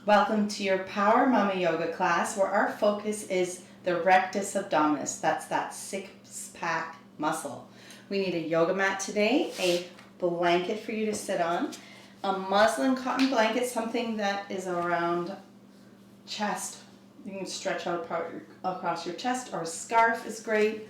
Welcome to your Power Mama Yoga class where our focus is the rectus abdominis. That's that six-pack muscle. We need a yoga mat today, a blanket for you to sit on, a muslin cotton blanket, something that is around chest. You can stretch out across your chest, or a scarf is great.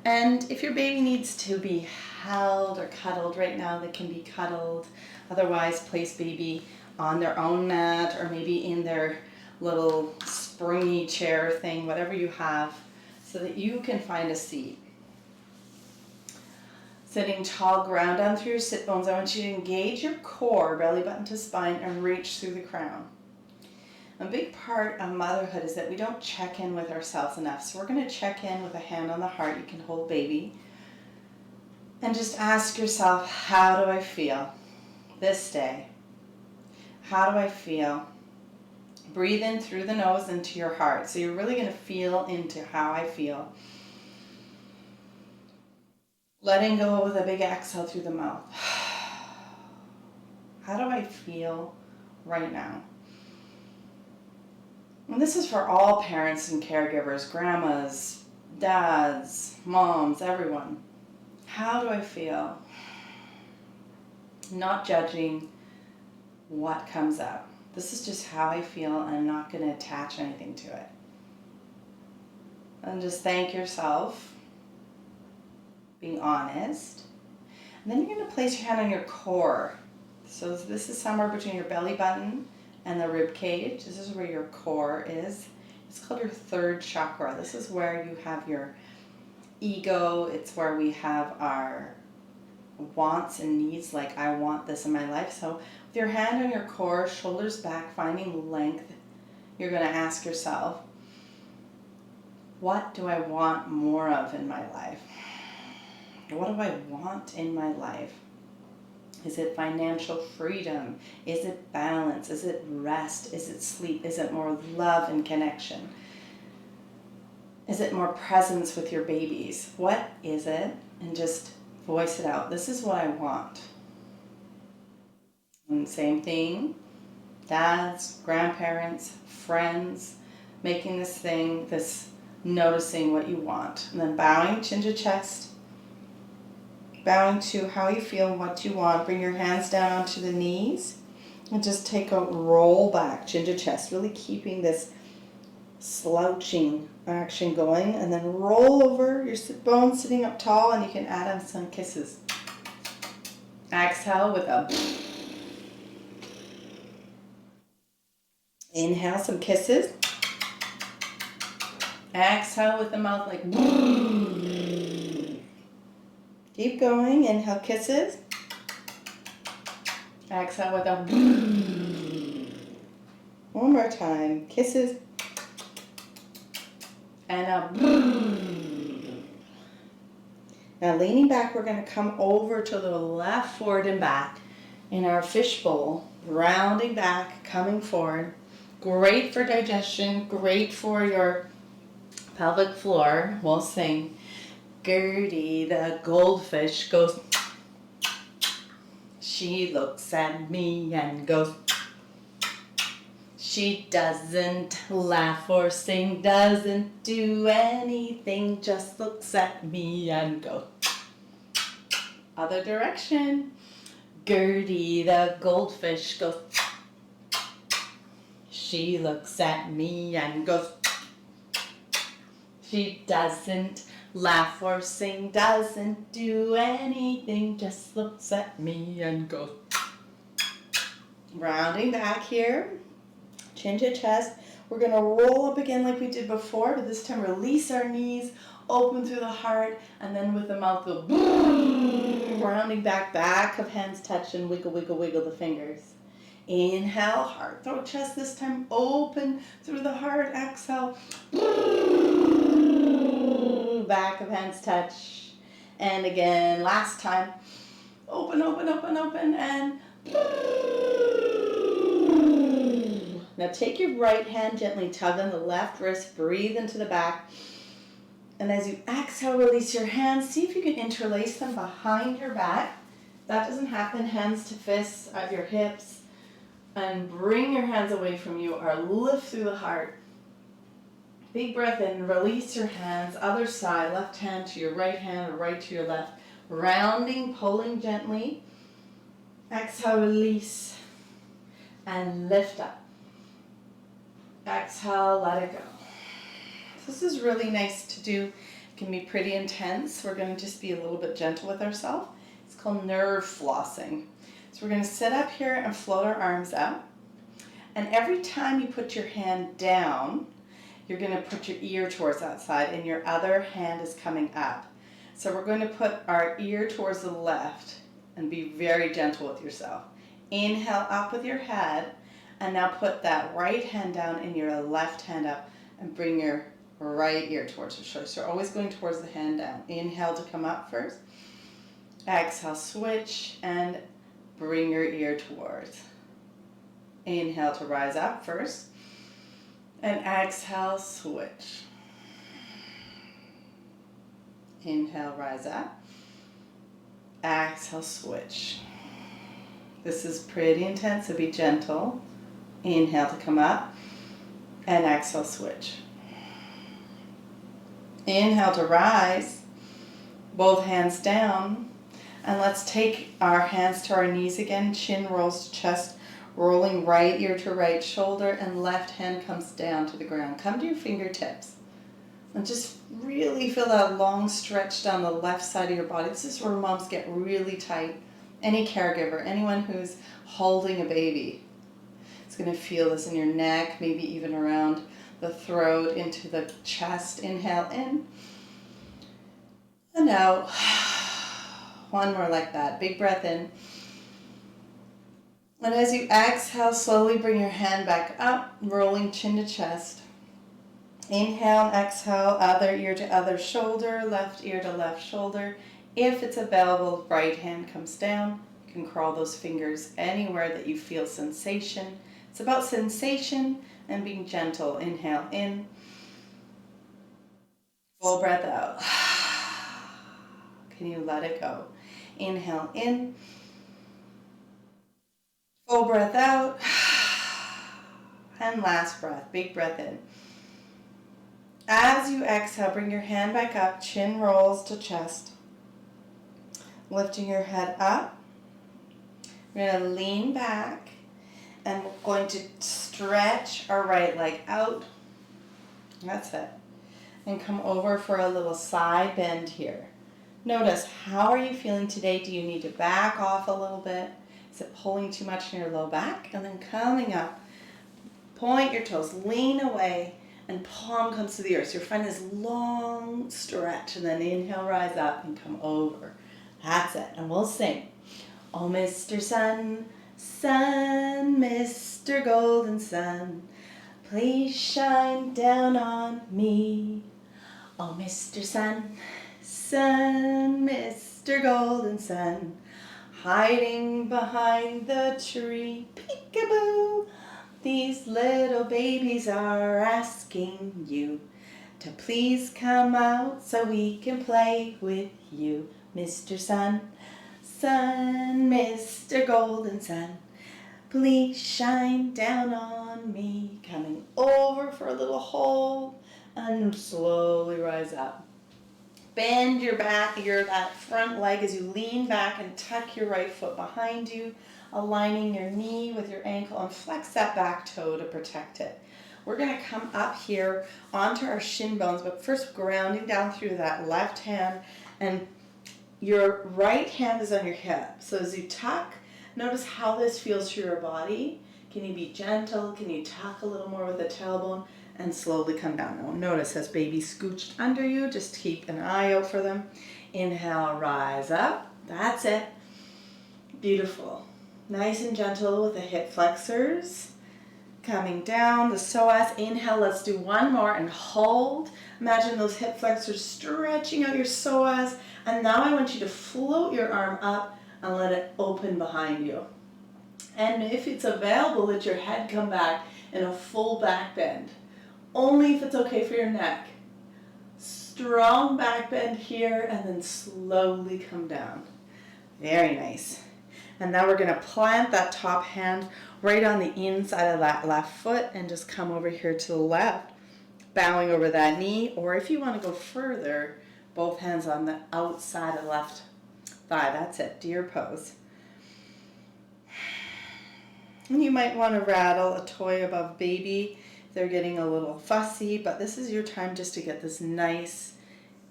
And if your baby needs to be held or cuddled right now, they can be cuddled. Otherwise, place baby on their own mat or maybe in their little springy chair thing, whatever you have, so that you can find a seat. Sitting tall, ground down through your sit bones. I want you to engage your core, belly button to spine, and reach through the crown. A big part of motherhood is that we don't check in with ourselves enough. So we're going to check in with a hand on the heart. You can hold baby. And just ask yourself, how do I feel this day? How do I feel? Breathe in through the nose into your heart. So you're really going to feel into how I feel. Letting go with a big exhale through the mouth. How do I feel right now? And this is for all parents and caregivers, grandmas, dads, moms, everyone. How do I feel? Not judging what comes up. This is just how I feel, and I'm not going to attach anything to it. And just thank yourself, being honest. And then you're going to place your hand on your core. So this is somewhere between your belly button and the rib cage. This is where your core is. It's called your third chakra. This is where you have your ego. It's where we have our wants and needs, like I want this in my life. So with your hand on your core, shoulders back, finding length, you're going to ask yourself, what do I want more of in my life? What do I want in my life? Is it financial freedom? Is it balance? Is it rest? Is it sleep? Is it more love and connection? Is it more presence with your babies? What is it? And just voice it out. This is what I want. And same thing, dads, grandparents, friends, making this thing, this noticing what you want. And then bowing, chin to chest. Bowing to how you feel and what you want. Bring your hands down onto the knees. And just take a roll back, chin to chest. Really keeping this slouching action going, and then roll over your sit bones, sitting up tall, and you can add on some kisses. Exhale with a inhale, some kisses. Exhale with the mouth like keep going. Inhale, kisses. Exhale with a one more time, kisses. And now leaning back, we're going to come over to the left, forward and back in our fishbowl, rounding back, coming forward. Great for digestion, great for your pelvic floor. We'll sing. Gertie the goldfish goes, she looks at me and goes, she doesn't laugh or sing, doesn't do anything, just looks at me and goes. Other direction. Gertie the goldfish goes, she looks at me and goes, she doesn't laugh or sing, doesn't do anything, just looks at me and goes. Rounding back here. Chin to chest. We're going to roll up again like we did before, but this time release our knees, open through the heart, and then with the mouth go rounding back, back of hands touch, and wiggle, wiggle, wiggle the fingers. Inhale, heart, throat, chest. This time open through the heart. Exhale. Back of hands touch. And again, last time. Open, open, open, open, and now take your right hand, gently tug on the left wrist, breathe into the back. And as you exhale, release your hands. See if you can interlace them behind your back. If that doesn't happen, hands to fists at your hips. And bring your hands away from you or lift through the heart. Big breath in, release your hands, other side, left hand to your right hand or right to your left. Rounding, pulling gently. Exhale, release, and lift up. Exhale, let it go. This is really nice to do. It can be pretty intense. We're going to just be a little bit gentle with ourselves. It's called nerve flossing. So we're going to sit up here and float our arms out. And every time you put your hand down, you're going to put your ear towards that side and your other hand is coming up. So we're going to put our ear towards the left and be very gentle with yourself. Inhale up with your head, and now put that right hand down and your left hand up and bring your right ear towards your shoulder. So always going towards the hand down. Inhale to come up first. Exhale, switch and bring your ear towards. Inhale to rise up first. And exhale, switch. Inhale, rise up. Exhale, switch. This is pretty intense, so be gentle. Inhale to come up. And exhale, switch. Inhale to rise. Both hands down. And let's take our hands to our knees again. Chin rolls to chest. Rolling right ear to right shoulder. And left hand comes down to the ground. Come to your fingertips. And just really feel that long stretch down the left side of your body. This is where moms get really tight. Any caregiver, anyone who's holding a baby, is going to feel this in your neck, maybe even around the throat, into the chest. Inhale in. And out. One more like that. Big breath in. And as you exhale, slowly bring your hand back up, rolling chin to chest. Inhale and exhale, other ear to other shoulder, left ear to left shoulder. If it's available, right hand comes down. You can crawl those fingers anywhere that you feel sensation. It's about sensation and being gentle. Inhale in. Full breath out. Can you let it go? Inhale in. Full breath out. And last breath, big breath in. As you exhale, bring your hand back up, chin rolls to chest. Lifting your head up. We're going to lean back and we're going to stretch our right leg out. That's it. And come over for a little side bend here. Notice, how are you feeling today? Do you need to back off a little bit? Is it pulling too much in your low back? And then coming up, point your toes, lean away. And palm comes to the earth. So you're finding this long stretch. And then inhale, rise up and come over. That's it. And we'll sing. Oh, Mr. Sun, Sun, Mr. Golden Sun, please shine down on me. Oh, Mr. Sun, Sun, Mr. Golden Sun, hiding behind the tree. Peekaboo. These little babies are asking you to please come out so we can play with you. Mr. Sun, Sun, Mr. Golden Sun, please shine down on me. Coming over for a little hold and slowly rise up. Bend your back, that front leg as you lean back and tuck your right foot behind you, aligning your knee with your ankle and flex that back toe to protect it. We're going to come up here onto our shin bones, but first grounding down through that left hand, and your right hand is on your hip. So as you tuck, notice how this feels through your body. Can you be gentle? Can you tuck a little more with the tailbone and slowly come down? Now notice as baby scooched under you, just keep an eye out for them. Inhale, rise up. That's it. Beautiful. Nice and gentle with the hip flexors. Coming down, the psoas. Inhale, let's do one more and hold. Imagine those hip flexors stretching out your psoas. And now I want you to float your arm up and let it open behind you. And if it's available, let your head come back in a full back bend. Only if it's okay for your neck. Strong back bend here and then slowly come down. Very nice. And now we're going to plant that top hand right on the inside of that left foot and just come over here to the left, bowing over that knee. Or if you want to go further, both hands on the outside of the left thigh. That's it, deer pose. And you might want to rattle a toy above baby. They're getting a little fussy, but this is your time just to get this nice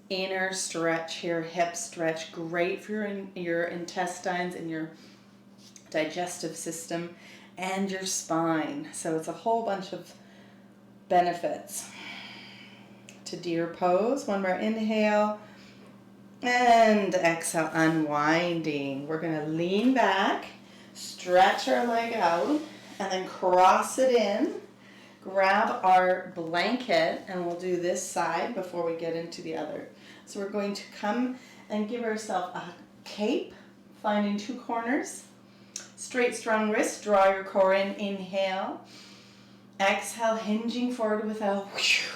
inner stretch here, hip stretch. Great for your intestines and your digestive system and your spine. So it's a whole bunch of benefits. To deer pose. One more inhale and exhale, unwinding. We're going to lean back, stretch our leg out, and then cross it in. Grab our blanket, and we'll do this side before we get into the other. So we're going to come and give ourselves a cape, finding two corners. Straight, strong wrists, draw your core in, inhale. Exhale, hinging forward with a whoosh.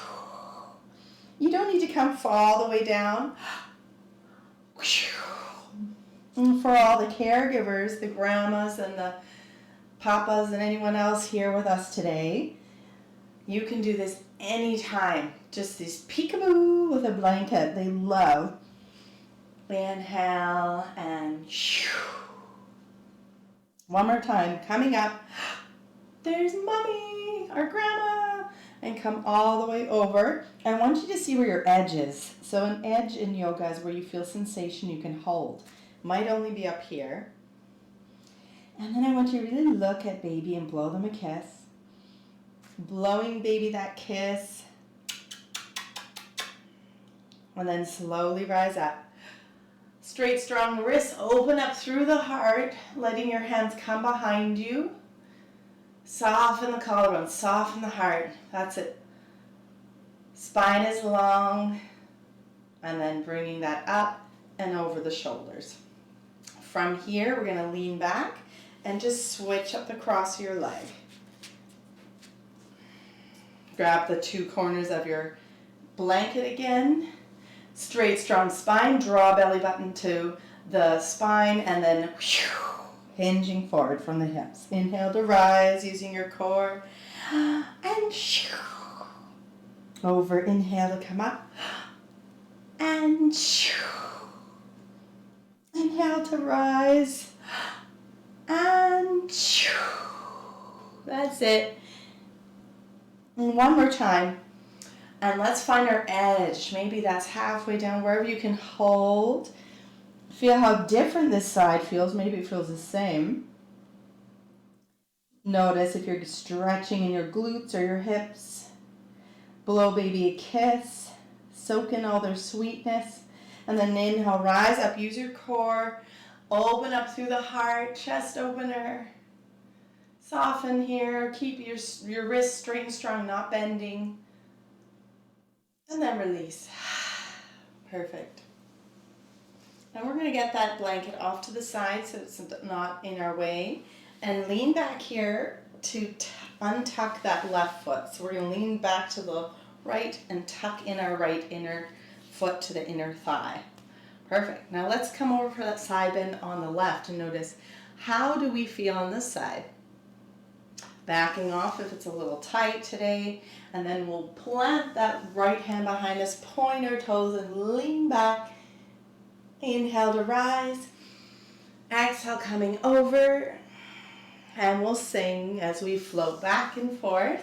You don't need to come all the way down. And for all the caregivers, the grandmas and the papas and anyone else here with us today, you can do this anytime. Just this peekaboo with a blanket. They love. Inhale and one more time. Coming up. There's mommy, our grandma. And come all the way over. I want you to see where your edge is. So an edge in yoga is where you feel sensation you can hold. Might only be up here. And then I want you to really look at baby and blow them a kiss. Blowing baby that kiss. And then slowly rise up. Straight, strong wrists, open up through the heart, letting your hands come behind you. Soften the collarbone, soften the heart. That's it. Spine is long. And then bringing that up and over the shoulders. From here, we're going to lean back and just switch up the cross of your leg. Grab the two corners of your blanket again. Straight, strong spine. Draw belly button to the spine and then hinging forward from the hips. Inhale to rise using your core. And over. Inhale to come up. And inhale to rise. And that's it. And one more time. And let's find our edge. Maybe that's halfway down, wherever you can hold. Feel how different this side feels. Maybe it feels the same. Notice if you're stretching in your glutes or your hips. Blow baby a kiss. Soak in all their sweetness. And then inhale, rise up. Use your core. Open up through the heart. Chest opener. Soften here. Keep your wrists straight and strong, not bending. And then release. Perfect. Now we're going to get that blanket off to the side so it's not in our way. And lean back here to untuck that left foot. So we're going to lean back to the right and tuck in our right inner foot to the inner thigh. Perfect. Now let's come over for that side bend on the left and notice, how do we feel on this side? Backing off if it's a little tight today. And then we'll plant that right hand behind us, point our toes and lean back. Inhale to rise. Exhale, coming over. And we'll sing as we float back and forth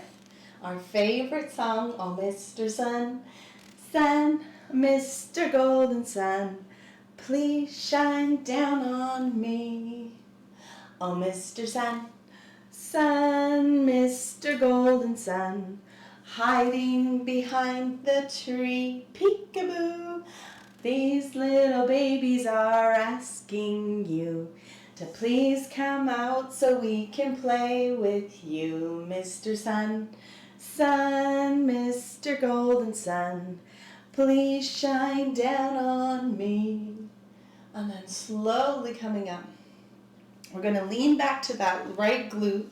our favorite song, Oh Mr. Sun, Sun, Mr. Golden Sun, please shine down on me. Oh Mr. Sun, Sun, Mr. Golden Sun, hiding behind the tree, peekaboo. These little babies are asking you to please come out so we can play with you, Mr. Sun, Sun, Mr. Golden Sun, please shine down on me. And then slowly coming up. We're going to lean back to that right glute,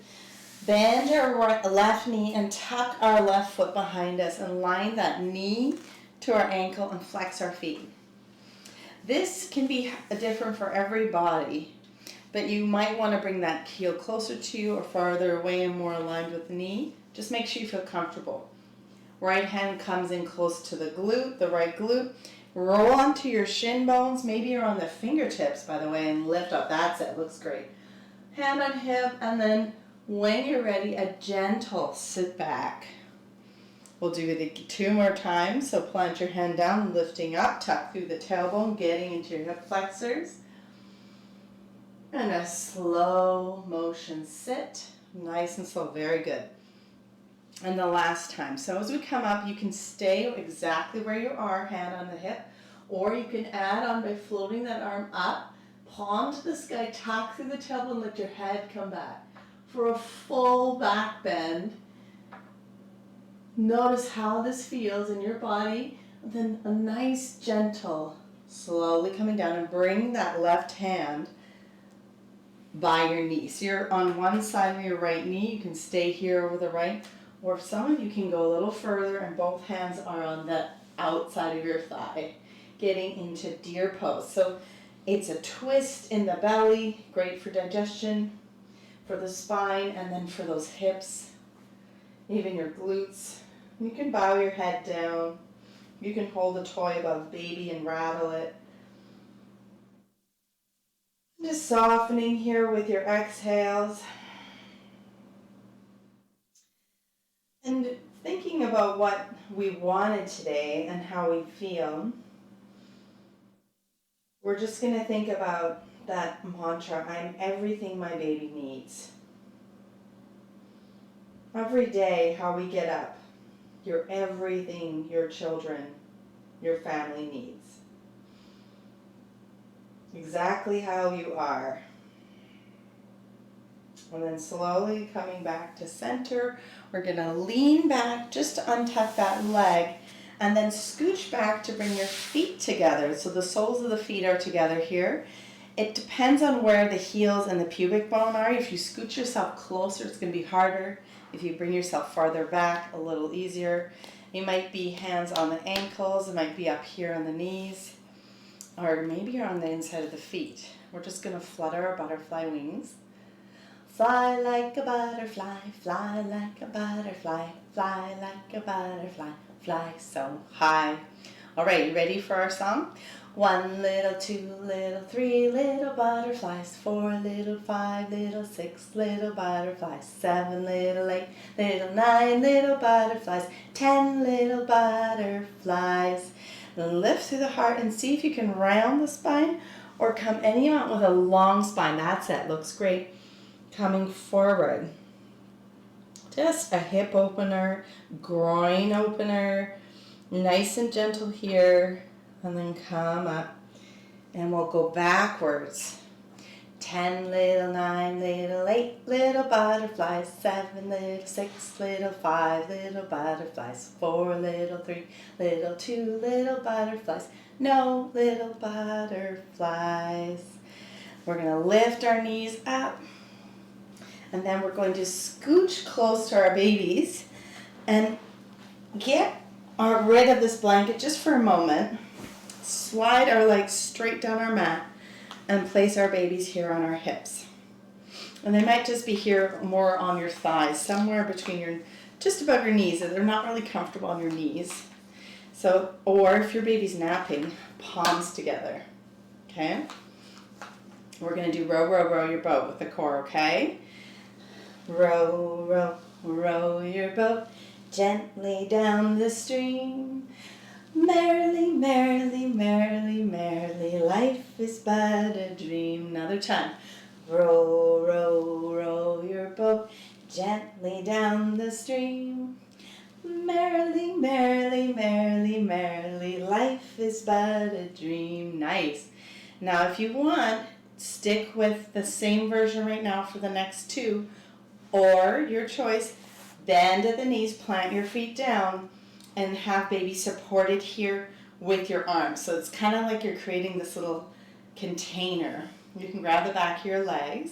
bend our left knee and tuck our left foot behind us and line that knee to our ankle and flex our feet. This can be different for every body. but you might want to bring that heel closer to you or farther away and more aligned with the knee. Just make sure you feel comfortable. Right hand comes in close to the glute, the right glute. Roll onto your shin bones. Maybe you're on the fingertips, by the way, and lift up. That's it. Looks great. Hand on hip, and then when you're ready, a gentle sit back. We'll do it 2 more times. So plant your hand down, lifting up, tuck through the tailbone, getting into your hip flexors. And a slow motion sit. Nice and slow. Very good. And the last time. So as we come up, you can stay exactly where you are, hand on the hip, or you can add on by floating that arm up, palm to the sky, tuck through the tailbone, let your head come back. For a full back bend, notice how this feels in your body. Then a nice, gentle, slowly coming down and bring that left hand by your knee. So you're on one side of your right knee. You can stay here over the right. Or if some of you can go a little further and both hands are on the outside of your thigh, getting into deer pose. So it's a twist in the belly, great for digestion, for the spine, and then for those hips, even your glutes. You can bow your head down. You can hold a toy above baby and rattle it. Just softening here with your exhales. And thinking about what we wanted today and how we feel, we're just going to think about that mantra, I'm everything my baby needs. Every day, how we get up, you're everything your children, your family needs. Exactly how you are. And then slowly coming back to center, we're going to lean back just to untuck that leg and then scooch back to bring your feet together. So the soles of the feet are together here. It depends on where the heels and the pubic bone are. If you scooch yourself closer, it's going to be harder. If you bring yourself farther back, a little easier. It might be hands on the ankles. It might be up here on the knees. Or maybe you're on the inside of the feet. We're just going to flutter our butterfly wings. Fly like a butterfly, fly like a butterfly, fly like a butterfly, fly so high. All right, you ready for our song? 1 little, 2 little, 3 little butterflies, 4 little, 5 little, 6 little butterflies, 7 little, 8 little, 9 little butterflies, 10 little butterflies. Then lift through the heart and see if you can round the spine or come any amount with a long spine. That's it, looks great. Coming forward. Just a hip opener, groin opener, nice and gentle here, and then come up. And we'll go backwards. 10 little, 9 little, 8 little butterflies, 7 little, 6 little, 5 little butterflies, 4 little, 3 little, 2 little butterflies, no little butterflies. We're going to lift our knees up. And then we're going to scooch close to our babies and get rid of this blanket just for a moment. Slide our legs straight down our mat and place our babies here on our hips. And they might just be here more on your thighs, somewhere between your, just above your knees. They're not really comfortable on your knees. So, or if your baby's napping, palms together. Okay? We're going to do row, row, row your boat with the core, okay? Row, row, row your boat gently down the stream. Merrily, merrily, merrily, merrily, life is but a dream. Another time. Row, row, row your boat gently down the stream. Merrily, merrily, merrily, merrily, life is but a dream. Nice. Now if you want, stick with the same version right now for the next 2. Or, your choice, bend at the knees, plant your feet down, and have baby supported here with your arms. So it's kind of like you're creating this little container. You can grab the back of your legs.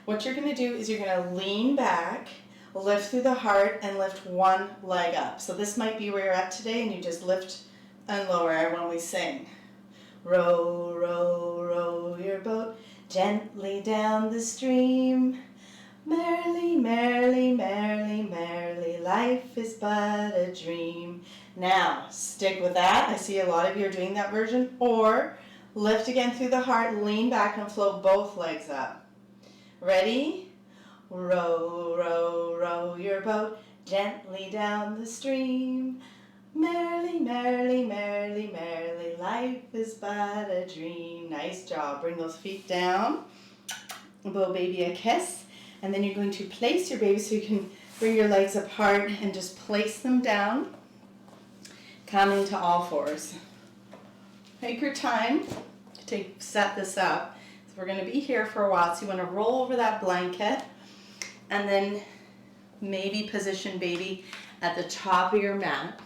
What you're going to do is you're going to lean back, lift through the heart, and lift one leg up. So this might be where you're at today, and you just lift and lower when we sing. Row, row, row your boat gently down the stream. Merrily, merrily, merrily, merrily, life is but a dream. Now, stick with that. I see a lot of you are doing that version. Or lift again through the heart, lean back and float both legs up. Ready? Row, row, row your boat gently down the stream. Merrily, merrily, merrily, merrily, life is but a dream. Nice job. Bring those feet down. Blow baby a kiss. And then you're going to place your baby so you can bring your legs apart and just place them down. Come into all fours. Take your time to set this up. So we're going to be here for a while. So you want to roll over that blanket and then maybe position baby at the top of your mat.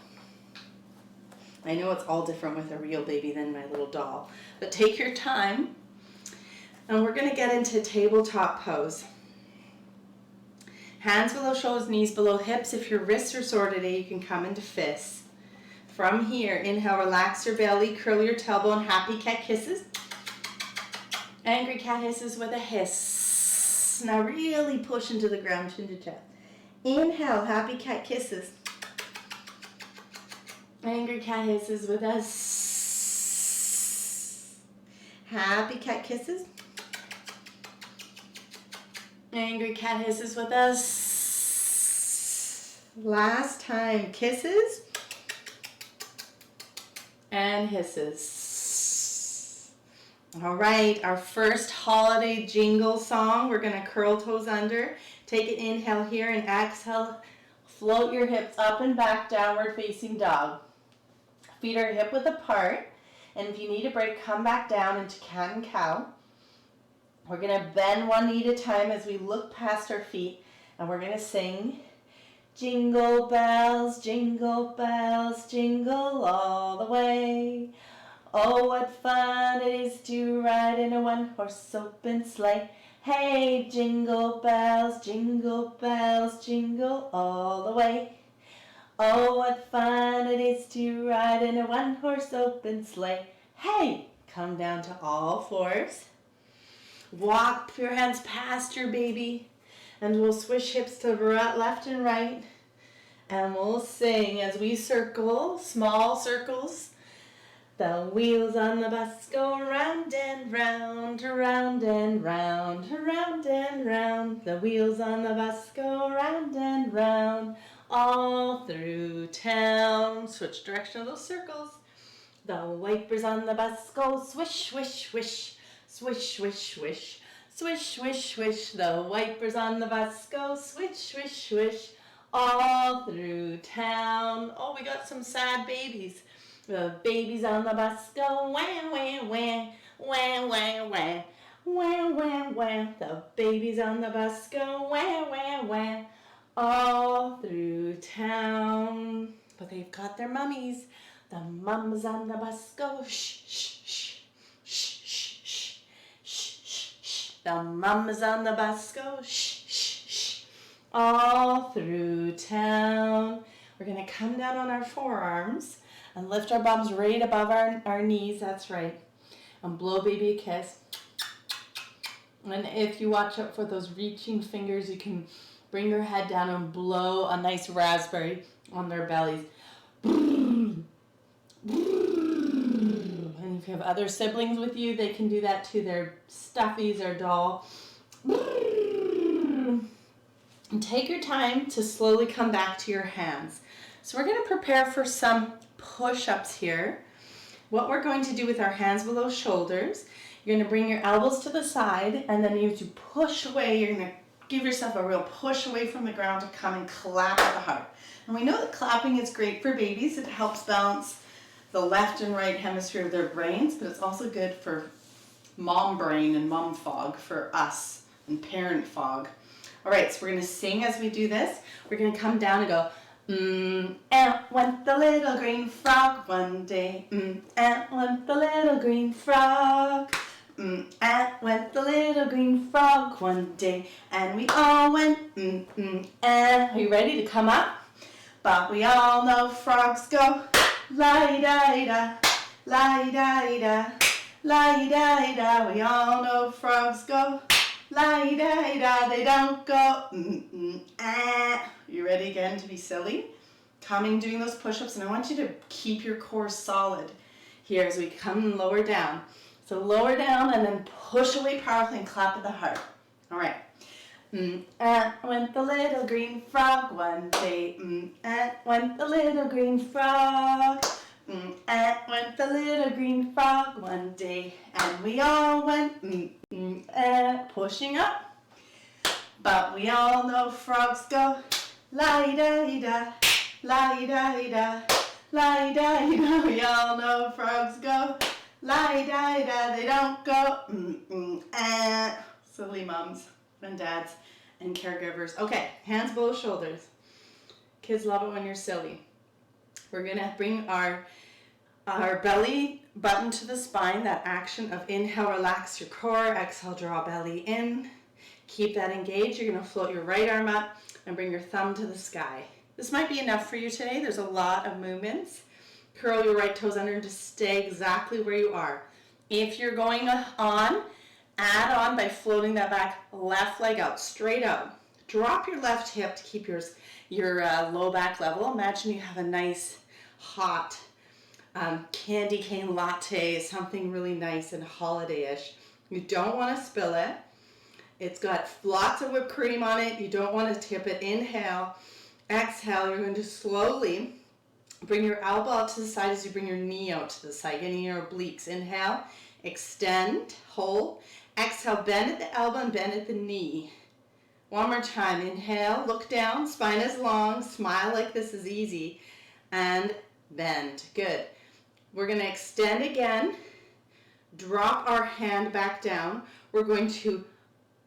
I know it's all different with a real baby than my little doll, but take your time. And we're going to get into tabletop pose. Hands below shoulders, knees below hips. If your wrists are sore today, you can come into fists. From here, inhale, relax your belly, curl your tailbone, happy cat kisses. Angry cat hisses with a hiss. Now really push into the ground, chin to chest. Inhale, happy cat kisses. Angry cat hisses with a s. Happy cat kisses. Angry cat hisses with a s. Last time, kisses and hisses. All right, our first holiday jingle song. We're going to curl toes under. Take an inhale here and exhale. Float your hips up and back, downward facing dog. Feet are hip width apart. And if you need a break, come back down into cat and cow. We're going to bend one knee at a time as we look past our feet. And we're going to sing, jingle bells, jingle all the way. Oh, what fun it is to ride in a one-horse open sleigh. Hey, jingle bells, jingle all the way. Oh, what fun it is to ride in a one-horse open sleigh. Hey, come down to all fours. Walk your hands past your baby, and we'll swish hips to left and right. And we'll sing as we circle, small circles. The wheels on the bus go round and round, round and round, round and round. The wheels on the bus go round and round, all through town. Switch direction of those circles. The wipers on the bus go swish, swish, swish, swish, swish, swish, swish, swish, swish. The wipers on the bus go swish, swish, swish, all through town. Oh, we got some sad babies. The babies on the bus go wah, wah, wah, wah, wah, wah, wah, wah, wah. The babies on the bus go wah, wah, wah, all through town. But they've got their mummies. The mums on the bus go shh, shh, shh, shh, shh, shh, shh, shh, shh. The mums on the bus go shh, shh, shh, all through town. We're going to come down on our forearms and lift our bums right above our knees. That's right. And blow baby a kiss. And if you watch out for those reaching fingers, you can bring your head down and blow a nice raspberry on their bellies. And if you have other siblings with you, they can do that to their stuffies or doll. And take your time to slowly come back to your hands. So we're going to prepare for some push-ups here. What we're going to do with our hands below shoulders, you're going to bring your elbows to the side, and then you have to push away. You're going to give yourself a real push away from the ground to come and clap at the heart. And we know that clapping is great for babies. It helps balance the left and right hemisphere of their brains, but it's also good for mom brain and mom fog for us and parent fog. All right, so we're going to sing as we do this. We're going to come down and go, out went the little green frog one day. Out went the little green frog. Out went the little green frog one day. And we all went, Are you ready to come up? But we all know frogs go, la-di-da-di-da, la-di-da-di-da, La-di-da-di-da, we all know frogs go. La-di-da-di-da, they don't go. You ready again to be silly? Coming, doing those push-ups, and I want you to keep your core solid here as we come lower down. So lower down and then push away powerfully and clap at the heart. All right. Went the little green frog one day. Went the little green frog. Went the little green frog one day, and we all went pushing up. But we all know frogs go la-di-da-di-da, la-di-da-di-da, la-di-da-di-da. We all know frogs go la-di-da-di-da. They don't go Silly moms and dads and caregivers. Okay, hands below shoulders. Kids love it when you're silly. We're gonna bring our belly button to the spine, that action of inhale, relax your core, exhale, draw belly in. Keep that engaged. You're gonna float your right arm up and bring your thumb to the sky. This might be enough for you today. There's a lot of movements. Curl your right toes under and just stay exactly where you are. If you're going on, add on by floating that back left leg out, straight out. Drop your left hip to keep your low back level. Imagine you have a nice hot candy cane latte, something really nice and holiday-ish. You don't want to spill it. It's got lots of whipped cream on it. You don't want to tip it. Inhale, exhale. You're going to slowly bring your elbow out to the side as you bring your knee out to the side, getting your obliques. Inhale, extend, hold. Exhale, bend at the elbow and bend at the knee. One more time. Inhale, look down, spine is long, smile like this is easy, and bend. Good. We're going to extend again, drop our hand back down. We're going to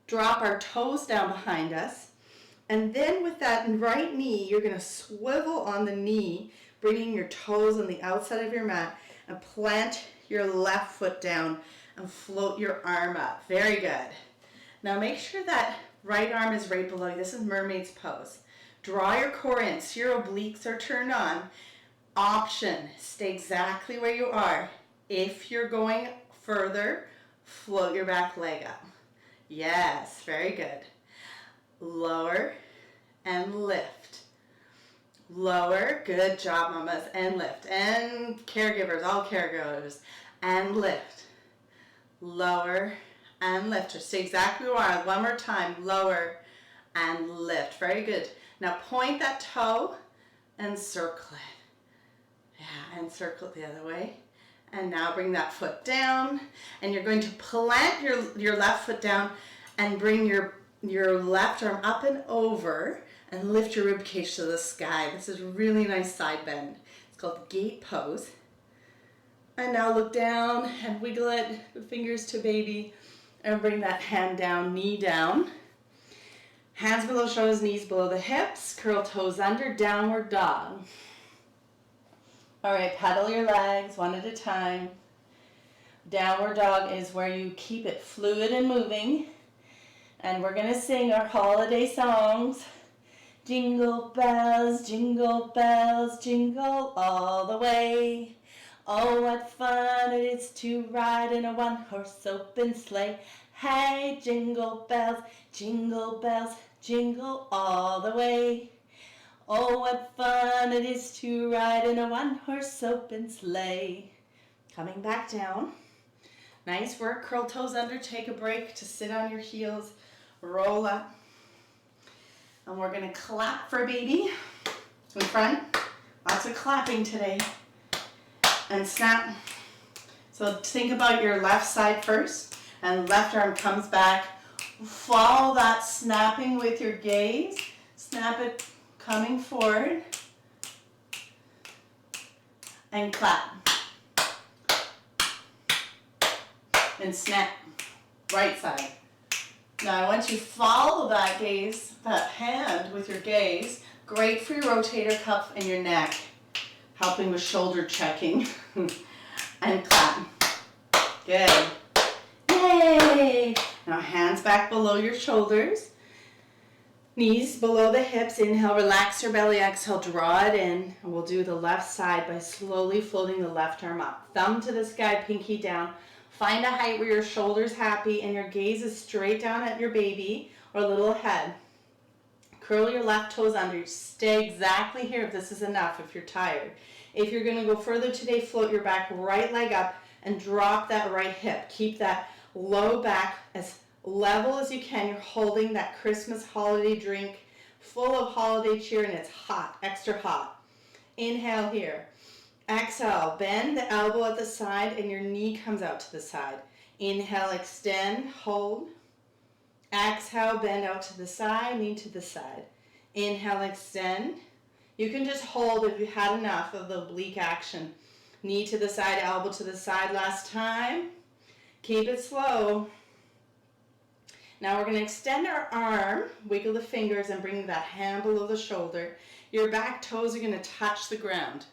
drop our toes down behind us, and then with that right knee, you're going to swivel on the knee, bringing your toes on the outside of your mat, and plant your left foot down and float your arm up. Very good. Now make sure that right arm is right below you. This is mermaid's pose. Draw your core in so your obliques are turned on. Option, stay exactly where you are. If you're going further, float your back leg up. Yes, very good. Lower and lift. Lower, good job mamas, and lift. And caregivers, all caregivers, and lift. Lower and lift. Just stay exactly where you are. One more time, lower and lift. Very good. Now point that toe and circle it. Yeah, and circle it the other way. And now bring that foot down, and you're going to plant your left foot down and bring your left arm up and over and lift your rib cage to the sky. This is a really nice side bend. It's called the gate pose. And now look down and wiggle it, the fingers to baby, and bring that hand down, knee down. Hands below shoulders, knees below the hips, curl toes under, downward dog. All right, pedal your legs one at a time. Downward dog is where you keep it fluid and moving. And we're gonna sing our holiday songs. Jingle bells, jingle all the way. Oh, what fun it is to ride in a one-horse open sleigh. Hey, jingle bells, jingle all the way. Oh, what fun it is to ride in a one-horse open sleigh. Coming back down. Nice work. Curl toes under. Take a break to sit on your heels. Roll up. And we're going to clap for baby. In front. Lots of clapping today. And snap. So think about your left side first. And left arm comes back. Follow that snapping with your gaze. Snap it. Coming forward, and clap, and snap, right side. Now I want you to follow that gaze, that hand with your gaze. Great for your rotator cuff and your neck, helping with shoulder checking, and clap. Good. Yay! Now hands back below your shoulders. Knees below the hips. Inhale, relax your belly. Exhale, draw it in. And we'll do the left side by slowly floating the left arm up. Thumb to the sky, pinky down. Find a height where your shoulder's happy and your gaze is straight down at your baby or little head. Curl your left toes under. Stay exactly here if this is enough, if you're tired. If you're going to go further today, float your back right leg up and drop that right hip. Keep that low back as level as you can. You're holding that Christmas holiday drink full of holiday cheer and it's hot, extra hot. Inhale here. Exhale, bend the elbow at the side and your knee comes out to the side. Inhale, extend, hold. Exhale, bend out to the side, knee to the side. Inhale, extend. You can just hold if you had enough of the oblique action. Knee to the side, elbow to the side last time. Keep it slow. Now we're going to extend our arm, wiggle the fingers and bring that hand below the shoulder. Your back toes are going to touch the ground.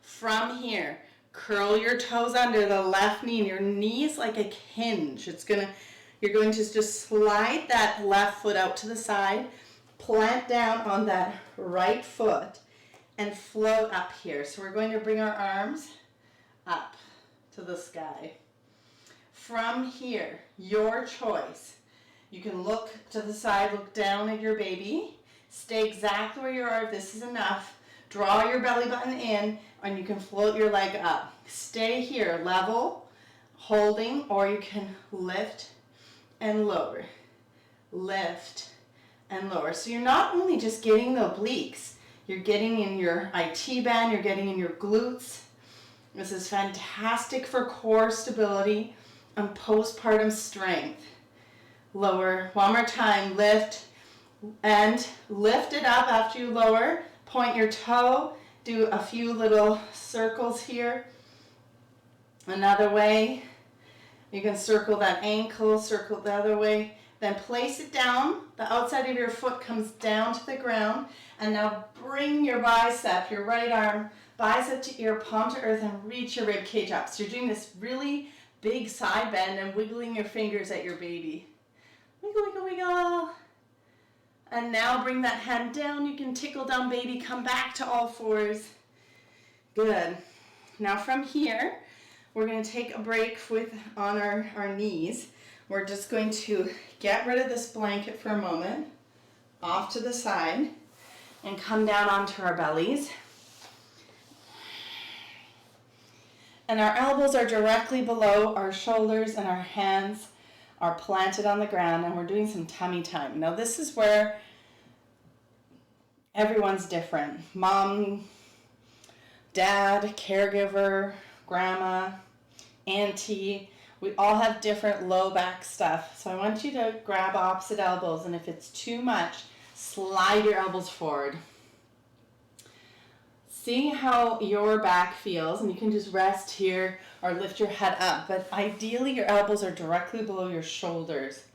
From here, curl your toes under the left knee and your knee is like a hinge. You're going to just slide that left foot out to the side, plant down on that right foot and float up here. So we're going to bring our arms up to the sky. From here, your choice. You can look to the side, look down at your baby. Stay exactly where you are if this is enough. Draw your belly button in and you can float your leg up. Stay here, level, holding, or you can lift and lower. Lift and lower. So you're not only just getting the obliques, you're getting in your IT band, you're getting in your glutes. This is fantastic for core stability and postpartum strength. Lower, one more time, lift and lift it up after you lower. Point your toe, do a few little circles here. Another way, you can circle that ankle, circle the other way, then place it down. The outside of your foot comes down to the ground, and now bring your bicep, your right arm, bicep to ear, palm to earth, and reach your rib cage up. So you're doing this really big side bend and wiggling your fingers at your baby. Wiggle, wiggle, wiggle. And now bring that hand down. You can tickle down baby, come back to all fours. Good. Now from here, we're going to take a break on our knees. We're just going to get rid of this blanket for a moment, off to the side, and come down onto our bellies. And our elbows are directly below our shoulders and our hands are planted on the ground, and we're doing some tummy time. Now this is where everyone's different. Mom, dad, caregiver, grandma, auntie, we all have different low back stuff. So I want you to grab opposite elbows, and if it's too much, slide your elbows forward. See how your back feels, and you can just rest here or lift your head up, but ideally your elbows are directly below your shoulders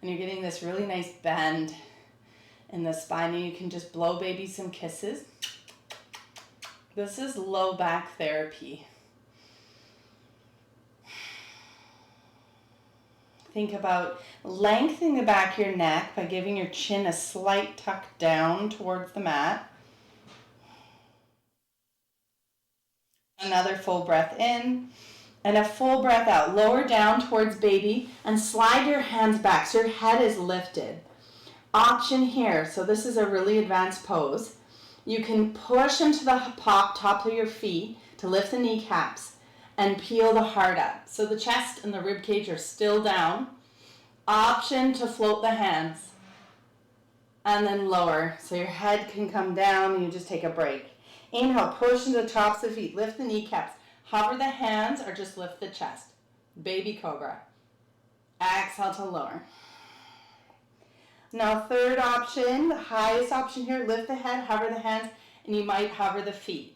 and you're getting this really nice bend in the spine, and you can just blow baby some kisses. This is low back therapy. Think about lengthening the back of your neck by giving your chin a slight tuck down towards the mat. Another full breath in and a full breath out. Lower down towards baby and slide your hands back so your head is lifted. Option here. So this is a really advanced pose. You can push into the top of your feet to lift the kneecaps and peel the heart up. So the chest and the rib cage are still down. Option to float the hands and then lower so your head can come down and you just take a break. Inhale, push into the tops of the feet, lift the kneecaps, hover the hands or just lift the chest. Baby cobra. Exhale to lower. Now third option, the highest option here, lift the head, hover the hands, and you might hover the feet.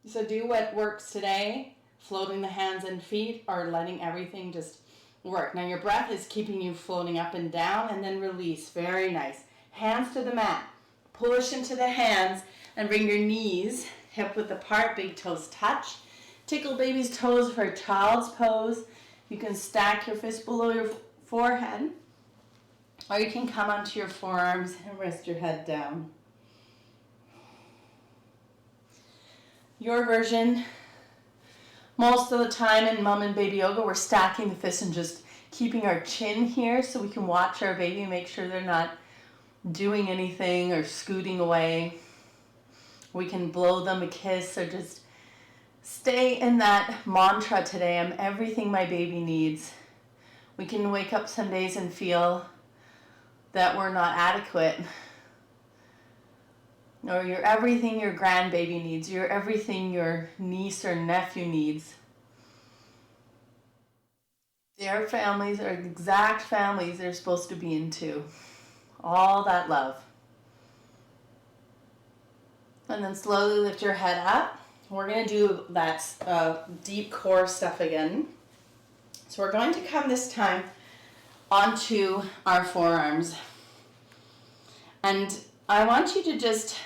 So do what works today, floating the hands and feet or letting everything just work. Now your breath is keeping you floating up and down and then release. Very nice. Hands to the mat. Push into the hands and bring your knees hip width apart, big toes touch. Tickle baby's toes for a child's pose. You can stack your fists below your forehead, or you can come onto your forearms and rest your head down. Your version Most of the time in mom and baby yoga, we're stacking the fists and just keeping our chin here so we can watch our baby and make sure they're not doing anything or scooting away. We can blow them a kiss or just stay in that mantra today. I'm everything my baby needs. We can wake up some days and feel that we're not adequate. Or you're everything your grandbaby needs. You're everything your niece or nephew needs. Their families are exact families they're supposed to be into. All that love. And then slowly lift your head up. We're going to do that deep core stuff again. So we're going to come this time onto our forearms. And I want you to just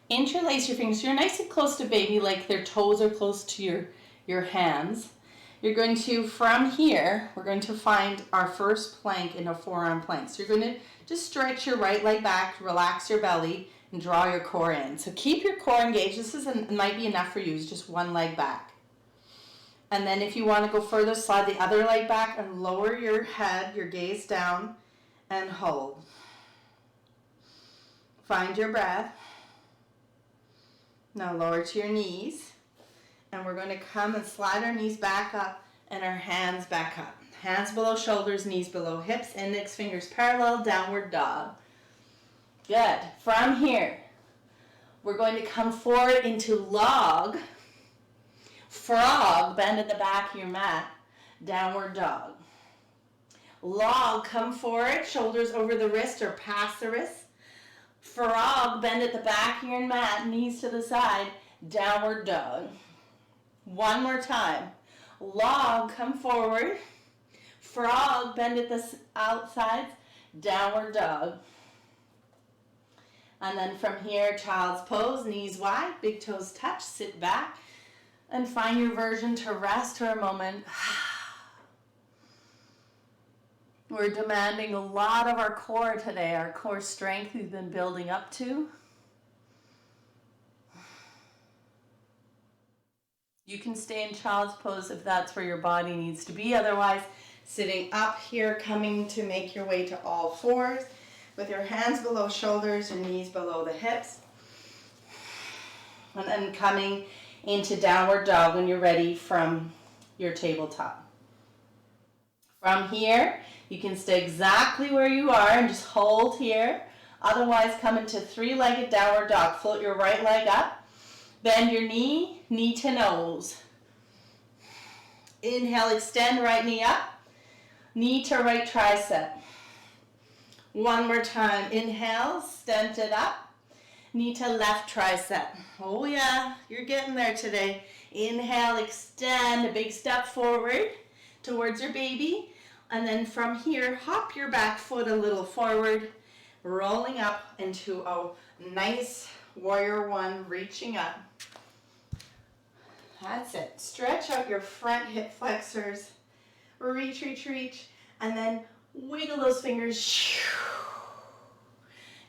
interlace your fingers. You're nice and close to baby, like their toes are close to your hands. You're going to, from here, we're going to find our first plank in a forearm plank. So you're going to just stretch your right leg back, relax your belly, and draw your core in. So keep your core engaged. This might be enough for you. It's just one leg back. And then if you want to go further, slide the other leg back and lower your head, your gaze down, and hold. Find your breath. Now lower to your knees. And we're going to come and slide our knees back up and our hands back up. Hands below shoulders, knees below hips, index fingers parallel, downward dog. Good. From here, we're going to come forward into log, frog, bend at the back of your mat, downward dog. Log, come forward, shoulders over the wrist or past the wrist. Frog, bend at the back of your mat, knees to the side, downward dog. One more time. Log, come forward. Frog, bend at the outsides, downward dog. And then from here, child's pose, knees wide, big toes touch, sit back, and find your version to rest for a moment. We're demanding a lot of our core today, our core strength we've been building up to. You can stay in child's pose if that's where your body needs to be. Otherwise, sitting up here, coming to make your way to all fours with your hands below shoulders, your knees below the hips. And then coming into downward dog when you're ready from your tabletop. From here, you can stay exactly where you are and just hold here. Otherwise, come into three-legged downward dog. Float your right leg up. Bend your knee, knee to nose. Inhale, extend right knee up. Knee to right tricep. One more time. Inhale, stand it up. Knee to left tricep. Oh yeah, you're getting there today. Inhale, extend, a big step forward towards your baby. And then from here, hop your back foot a little forward, rolling up into a nice warrior one, reaching up. That's it. Stretch out your front hip flexors. Reach, reach, reach. And then wiggle those fingers.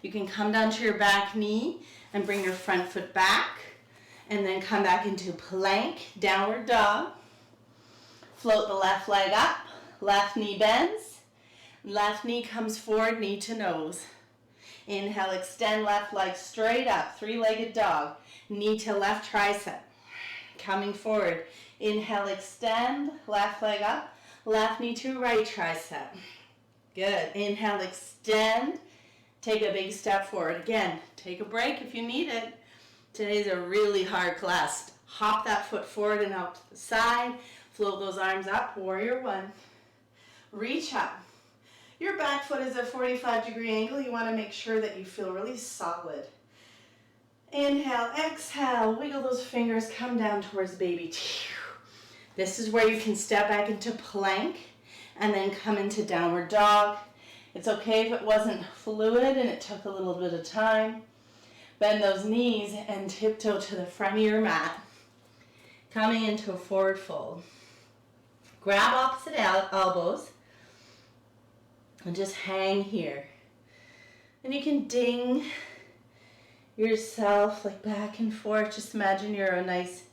You can come down to your back knee and bring your front foot back. And then come back into plank, downward dog. Float the left leg up. Left knee bends. Left knee comes forward, knee to nose. Inhale, extend left leg straight up. Three-legged dog. Knee to left tricep. Coming forward. Inhale, extend. Left leg up. Left knee to right tricep. Good. Inhale, extend. Take a big step forward. Again, take a break if you need it. Today's a really hard class. Hop that foot forward and out to the side. Float those arms up. Warrior one. Reach up. Your back foot is a 45-degree angle. You want to make sure that you feel really solid. Inhale, exhale, wiggle those fingers, come down towards baby. This is where you can step back into plank and then come into downward dog. It's okay if it wasn't fluid and it took a little bit of time. Bend those knees and tiptoe to the front of your mat. Coming into a forward fold. Grab opposite elbows. And just hang here. And you can ding yourself like back and forth. Just imagine you're a nice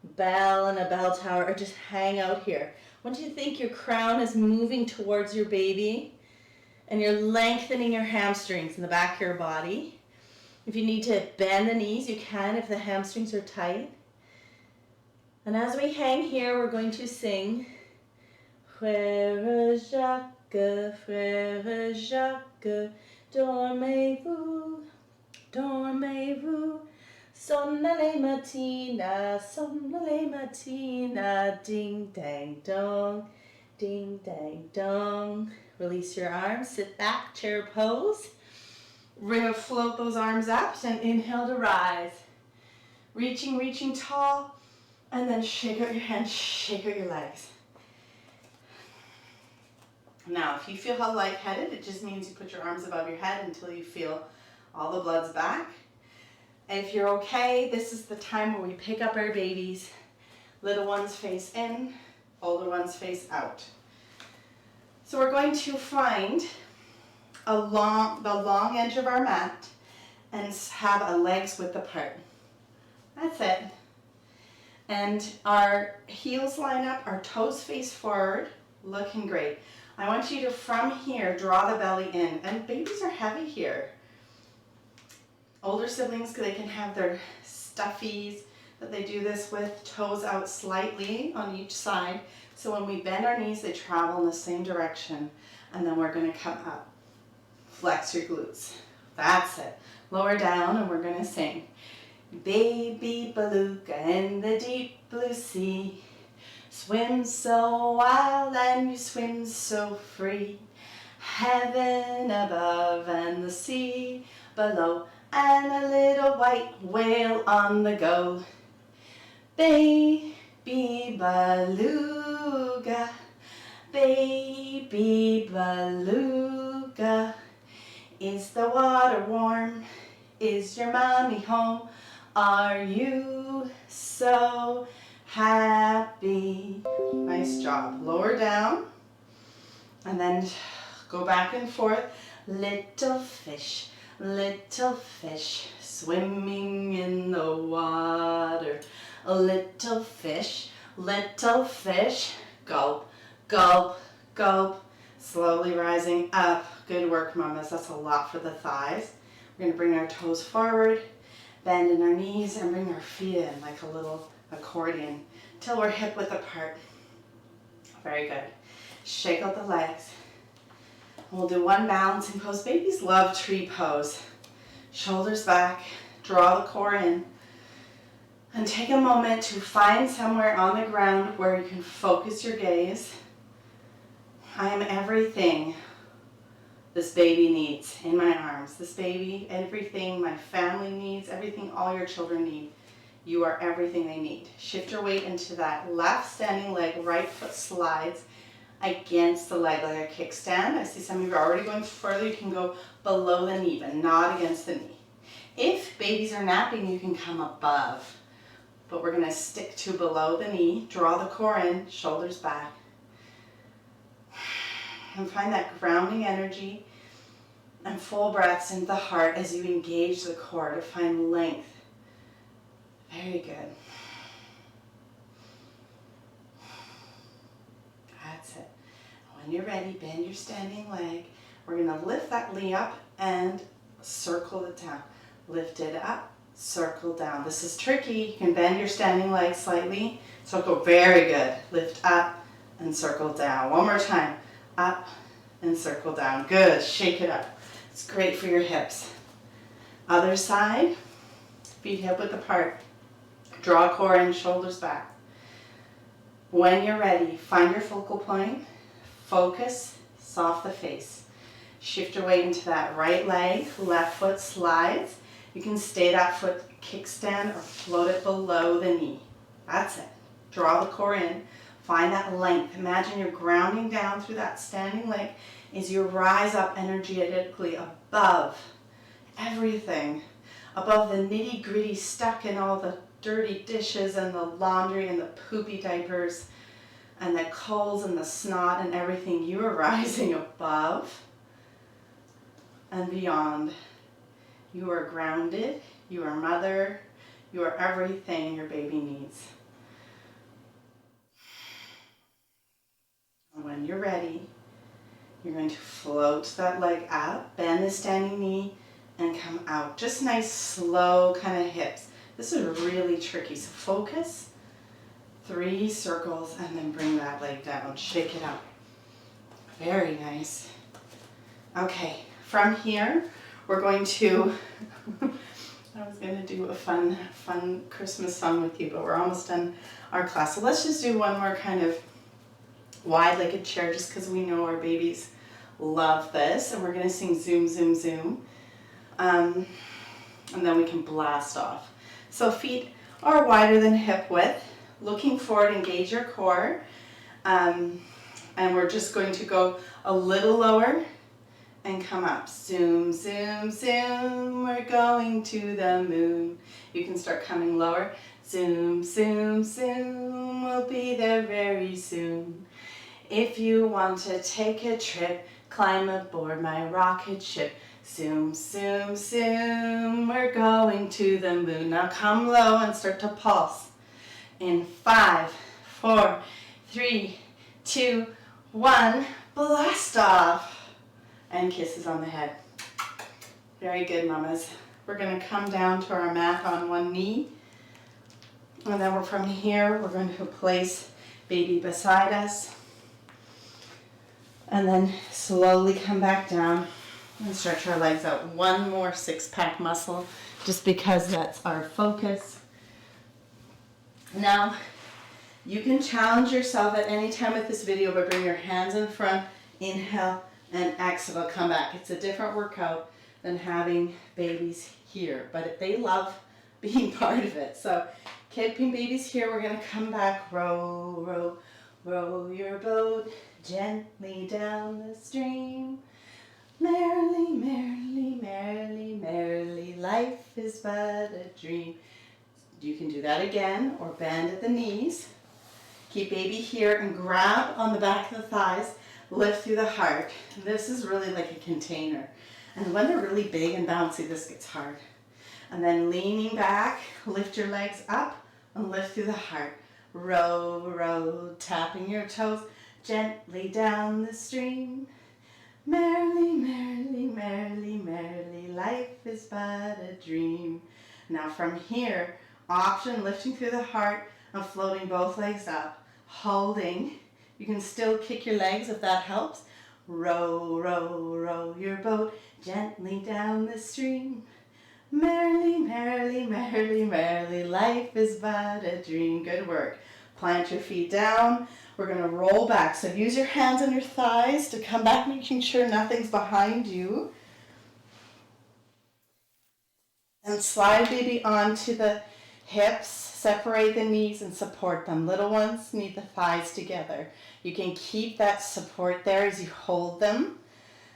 bell and a bell tower, or just hang out here. I want you to think your crown is moving towards your baby and you're lengthening your hamstrings in the back of your body. If you need to bend the knees, you can if the hamstrings are tight. And as we hang here, we're going to sing Frère Jacques, dormez-vous, dormez-vous, sonnale mattina, ding dang dong, ding dang dong. Release your arms, sit back, chair pose. Float those arms up and inhale to rise. Reaching tall, and then shake out your hands, shake out your legs. Now, if you feel how lightheaded, it just means you put your arms above your head until you feel all the blood's back. And if you're okay, this is the time where we pick up our babies. Little ones face in, older ones face out. So we're going to find the long edge of our mat and have our legs width apart. That's it. And our heels line up, our toes face forward, looking great. I want you to, from here, draw the belly in. And babies are heavy here. Older siblings, they can have their stuffies that they do this with, toes out slightly on each side. So when we bend our knees, they travel in the same direction. And then we're going to come up. Flex your glutes. That's it. Lower down, and we're going to sing. Baby beluga in the deep blue sea, swim so wild and you swim so free. Heaven above and the sea below, and a little white whale on the go. Baby beluga, baby beluga. Is the water warm? Is your mommy home? Are you so happy? Nice job. Lower down and then go back and forth. Little fish, swimming in the water. Little fish, gulp, gulp, gulp. Slowly rising up. Good work, mamas. That's a lot for the thighs. We're going to bring our toes forward, bend in our knees, and bring our feet in like a little accordion till we're hip width apart. Very good. Shake out the legs. We'll do one balancing pose. Babies love tree pose. Shoulders back, draw the core in, and take a moment to find somewhere on the ground where you can focus your gaze. I am everything this baby needs in my arms. This baby, everything my family needs, everything all your children need. You are everything they need. Shift your weight into that left standing leg, right foot slides against the leg like a kickstand. I see some of you are already going further. You can go below the knee, but not against the knee. If babies are napping, you can come above, but we're gonna stick to below the knee. Draw the core in, shoulders back. And find that grounding energy and full breaths into the heart as you engage the core to find length. Very good. That's it. When you're ready, bend your standing leg. We're going to lift that knee up and circle it down. Lift it up, circle down. This is tricky. You can bend your standing leg slightly. Circle, very good. Lift up and circle down. One more time. Up and circle down. Good. Shake it up. It's great for your hips. Other side. Feet hip width apart. Draw core in, shoulders back. When you're ready, find your focal point. Focus. Soft the face. Shift your weight into that right leg. Left foot slides. You can stay that foot kickstand or float it below the knee. That's it. Draw the core in. Find that length. Imagine you're grounding down through that standing leg as you rise up energetically above everything, above the nitty-gritty stuck in all the dirty dishes and the laundry and the poopy diapers and the coals and the snot and everything. You are rising above and beyond. You are grounded. You are mother. You are everything your baby needs. When you're ready, you're going to float that leg up, bend the standing knee, and come out. Just nice, slow kind of hips. This is really tricky, so focus. 3 circles, and then bring that leg down. Shake it out. Very nice. Okay, from here, we're going to, I was going to do a fun Christmas song with you, but we're almost done our class. So let's just do one more kind of wide-legged chair, just because we know our babies love this. And we're going to sing Zoom, Zoom, Zoom. And then we can blast off. So feet are wider than hip width. Looking forward, engage your core. And we're just going to go a little lower and come up. Zoom, zoom, zoom, we're going to the moon. You can start coming lower. Zoom, zoom, zoom, we'll be there very soon. If you want to take a trip, climb aboard my rocket ship. Zoom, zoom, zoom, we're going to the moon. Now come low and start to pulse. In 5, 4, 3, 2, 1, blast off. And kisses on the head. Very good, mamas. We're going to come down to our mat on one knee. And then from here, we're going to place baby beside us. And then slowly come back down and stretch our legs out. One more 6-pack muscle, just because that's our focus. Now, you can challenge yourself at any time with this video by bringing your hands in front, inhale, and exhale, come back. It's a different workout than having babies here, but they love being part of it. So, keeping babies here, we're going to come back, row, row, row your boat gently down the stream. Merrily, merrily, merrily, merrily, life is but a dream. You can do that again, or bend at the knees. Keep baby here and grab on the back of the thighs, lift through the heart. This is really like a container. And when they're really big and bouncy, this gets hard. And then leaning back, lift your legs up and lift through the heart. Row, row, tapping your toes gently down the stream. Merrily, merrily, merrily, merrily, life is but a dream. Now from here, option lifting through the heart and floating both legs up. Holding. You can still kick your legs if that helps. Row, row, row your boat gently down the stream. Merrily, merrily, merrily, merrily, life is but a dream. Good work. Plant your feet down. We're going to roll back. So use your hands on your thighs to come back, making sure nothing's behind you. And slide baby onto the hips. Separate the knees and support them. Little ones need the thighs together. You can keep that support there as you hold them.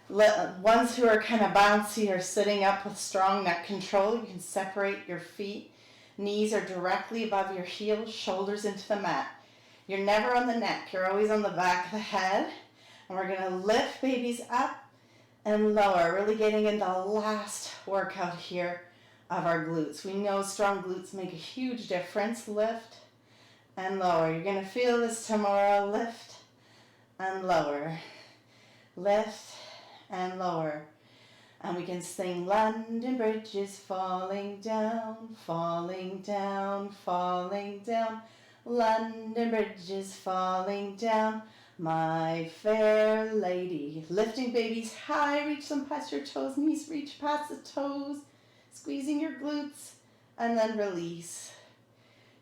Ones who are kind of bouncy or sitting up with strong neck control, you can separate your feet. Knees are directly above your heels, shoulders into the mat. You're never on the neck. You're always on the back of the head. And we're going to lift babies up and lower, really getting into the last workout here of our glutes. We know strong glutes make a huge difference. Lift and lower. You're going to feel this tomorrow. Lift and lower. Lift and lower. And we can sing London Bridge is falling down, falling down, falling down. London Bridge is falling down, my fair lady. Lifting babies high, reach them past your toes, knees reach past the toes. Squeezing your glutes, and then release.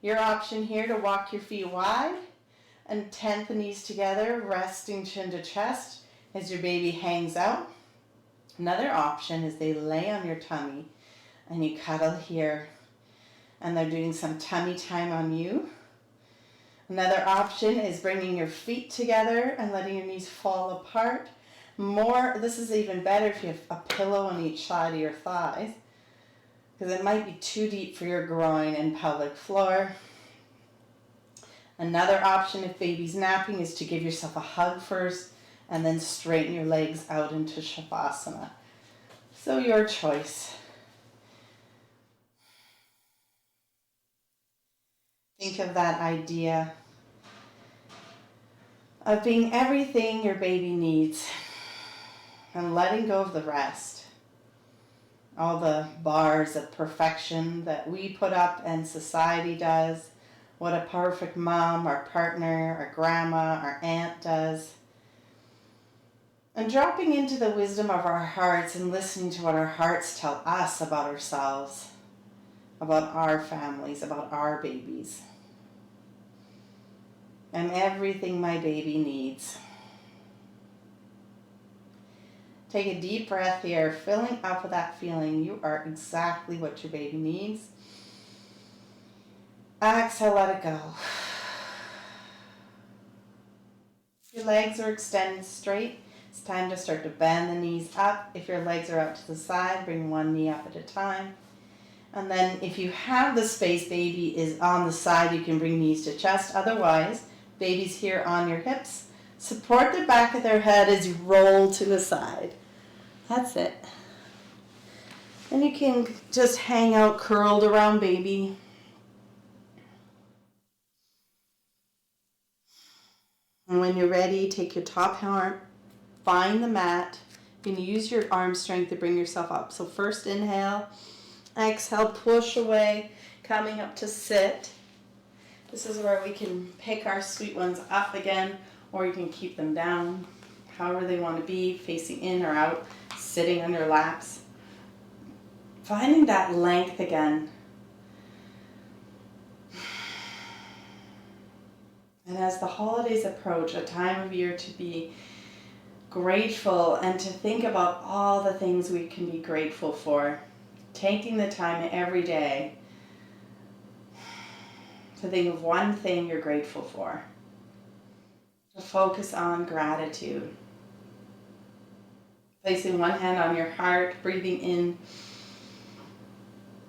Your option here to walk your feet wide and tent the knees together, resting chin to chest as your baby hangs out. Another option is they lay on your tummy and you cuddle here and they're doing some tummy time on you. Another option is bringing your feet together and letting your knees fall apart. This is even better if you have a pillow on each side of your thighs, because it might be too deep for your groin and pelvic floor. Another option if baby's napping is to give yourself a hug first and then straighten your legs out into Shavasana. So your choice. Think of that idea of being everything your baby needs and letting go of the rest. All the bars of perfection that we put up and society does, what a perfect mom, our partner, our grandma, our aunt does. And dropping into the wisdom of our hearts and listening to what our hearts tell us about ourselves, about our families, about our babies. I'm everything my baby needs. Take a deep breath here, filling up with that feeling. You are exactly what your baby needs. Exhale, let it go. Your legs are extended straight. It's time to start to bend the knees up. If your legs are out to the side, bring one knee up at a time. And then if you have the space, baby is on the side, you can bring knees to chest. Otherwise, baby's here on your hips. Support the back of their head as you roll to the side. That's it. And you can just hang out curled around baby. And when you're ready, take your top arm, find the mat. You're going to use your arm strength to bring yourself up. So first inhale, exhale, push away, coming up to sit. This is where we can pick our sweet ones up again, or you can keep them down, however they want to be, facing in or out, sitting on your laps. Finding that length again. And as the holidays approach, a time of year to be grateful and to think about all the things we can be grateful for. Taking the time every day to think of one thing you're grateful for. To focus on gratitude. Placing one hand on your heart, breathing in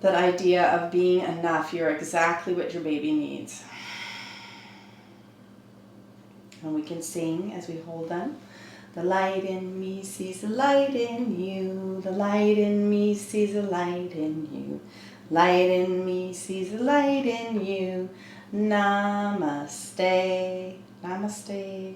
that idea of being enough. You're exactly what your baby needs. And we can sing as we hold them. The light in me sees the light in you. The light in me sees the light in you. Light in me sees the light in you. Namaste. Namaste.